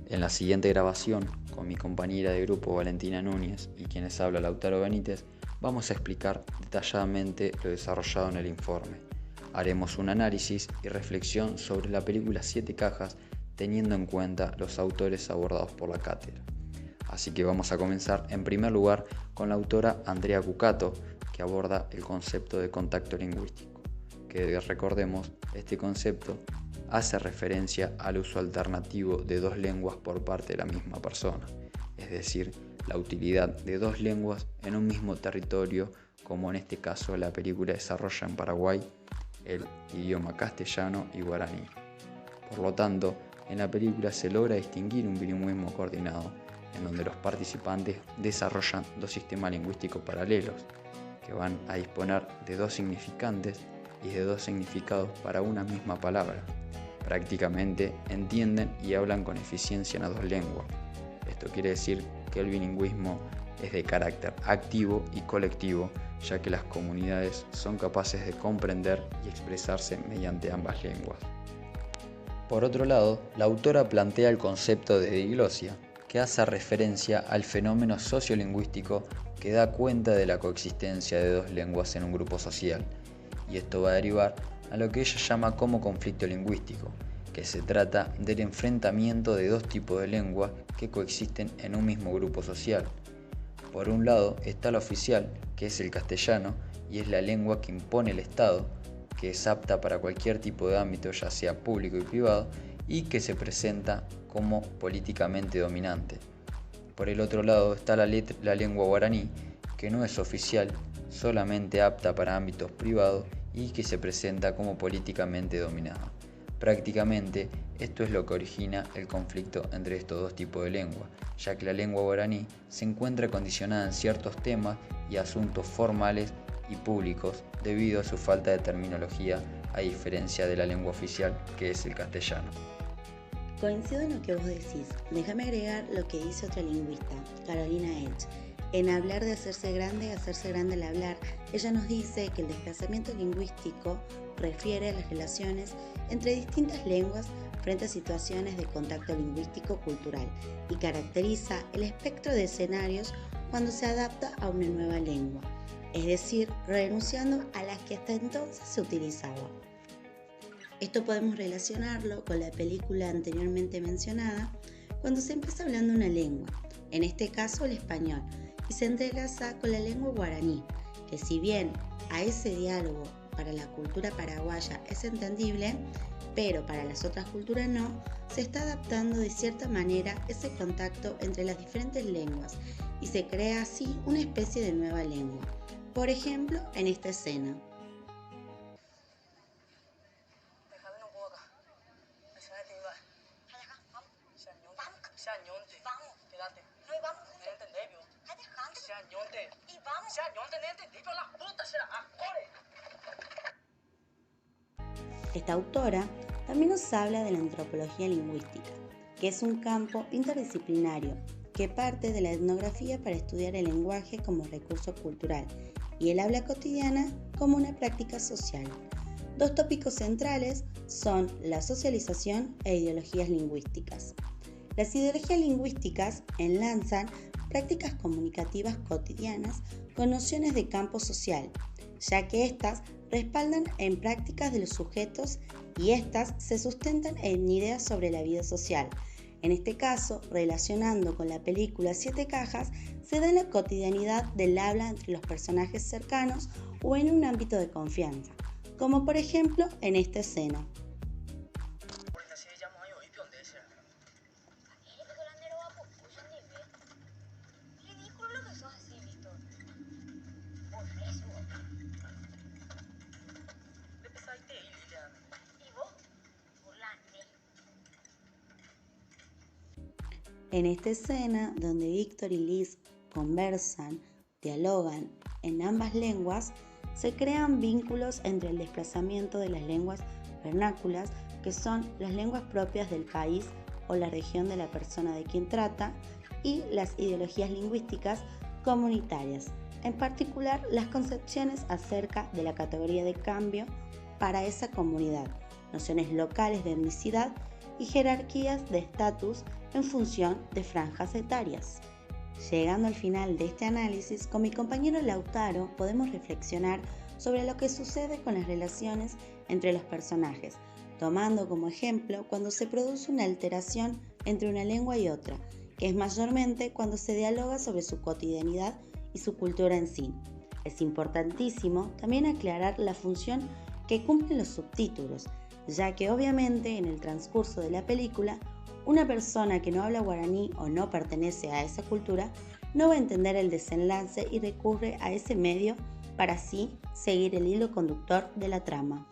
En la siguiente grabación, con mi compañera de grupo Valentina Núñez y quienes habla Lautaro Benítez, vamos a explicar detalladamente lo desarrollado en el informe. Haremos un análisis y reflexión sobre la película Siete Cajas, teniendo en cuenta los autores abordados por la cátedra. Así que vamos a comenzar en primer lugar con la autora Andrea Cucato, que aborda el concepto de contacto lingüístico, que recordemos, este concepto hace referencia al uso alternativo de dos lenguas por parte de la misma persona, es decir, la utilidad de dos lenguas en un mismo territorio, como en este caso la película desarrolla en Paraguay el idioma castellano y guaraní. Por lo tanto, en la película se logra distinguir un bilingüismo coordinado, en donde los participantes desarrollan dos sistemas lingüísticos paralelos, que van a disponer de dos significantes y de dos significados para una misma palabra. Prácticamente entienden y hablan con eficiencia en las dos lenguas. Esto quiere decir que el bilingüismo es de carácter activo y colectivo, ya que las comunidades son capaces de comprender y expresarse mediante ambas lenguas. Por otro lado, la autora plantea el concepto de diglosia, que hace referencia al fenómeno sociolingüístico que da cuenta de la coexistencia de dos lenguas en un grupo social, y esto va a derivar a lo que ella llama como conflicto lingüístico, que se trata del enfrentamiento de dos tipos de lenguas que coexisten en un mismo grupo social. Por un lado está la oficial, que es el castellano, y es la lengua que impone el Estado, que es apta para cualquier tipo de ámbito, ya sea público y privado, y que se presenta como políticamente dominante. Por el otro lado está la lengua guaraní, que no es oficial, solamente apta para ámbitos privados y que se presenta como políticamente dominada. Prácticamente, esto es lo que origina el conflicto entre estos dos tipos de lengua, ya que la lengua guaraní se encuentra condicionada en ciertos temas y asuntos formales y públicos debido a su falta de terminología, a diferencia de la lengua oficial, que es el castellano. Coincido en lo que vos decís. Déjame agregar lo que dice otra lingüista, Carolina Edge. En hablar de hacerse grande al hablar, ella nos dice que el desplazamiento lingüístico refiere a las relaciones entre distintas lenguas frente a situaciones de contacto lingüístico-cultural y caracteriza el espectro de escenarios cuando se adapta a una nueva lengua, es decir, renunciando a las que hasta entonces se utilizaban. Esto podemos relacionarlo con la película anteriormente mencionada, cuando se empieza hablando una lengua, en este caso el español, y se entrelaza con la lengua guaraní, que si bien a ese diálogo para la cultura paraguaya es entendible, pero para las otras culturas no, se está adaptando de cierta manera ese contacto entre las diferentes lenguas y se crea así una especie de nueva lengua. Por ejemplo, en esta escena. Esta autora también nos habla de la antropología lingüística, que es un campo interdisciplinario que parte de la etnografía para estudiar el lenguaje como recurso cultural y el habla cotidiana como una práctica social. Dos tópicos centrales son la socialización e ideologías lingüísticas. Las ideologías lingüísticas enlazan prácticas comunicativas cotidianas con nociones de campo social, ya que éstas respaldan en prácticas de los sujetos y éstas se sustentan en ideas sobre la vida social. En este caso, relacionando con la película Siete Cajas, se da en la cotidianidad del habla entre los personajes cercanos o en un ámbito de confianza, como por ejemplo en esta escena. En esta escena, donde Víctor y Liz conversan, dialogan en ambas lenguas, se crean vínculos entre el desplazamiento de las lenguas vernáculas, que son las lenguas propias del país o la región de la persona de quien trata, y las ideologías lingüísticas comunitarias, en particular las concepciones acerca de la categoría de cambio para esa comunidad, nociones locales de etnicidad y jerarquías de estatus en función de franjas etarias. Llegando al final de este análisis, con mi compañero Lautaro podemos reflexionar sobre lo que sucede con las relaciones entre los personajes, tomando como ejemplo cuando se produce una alteración entre una lengua y otra, que es mayormente cuando se dialoga sobre su cotidianidad y su cultura en sí. Es importantísimo también aclarar la función que cumplen los subtítulos, ya que obviamente en el transcurso de la película, una persona que no habla guaraní o no pertenece a esa cultura no va a entender el desenlace y recurre a ese medio para así seguir el hilo conductor de la trama.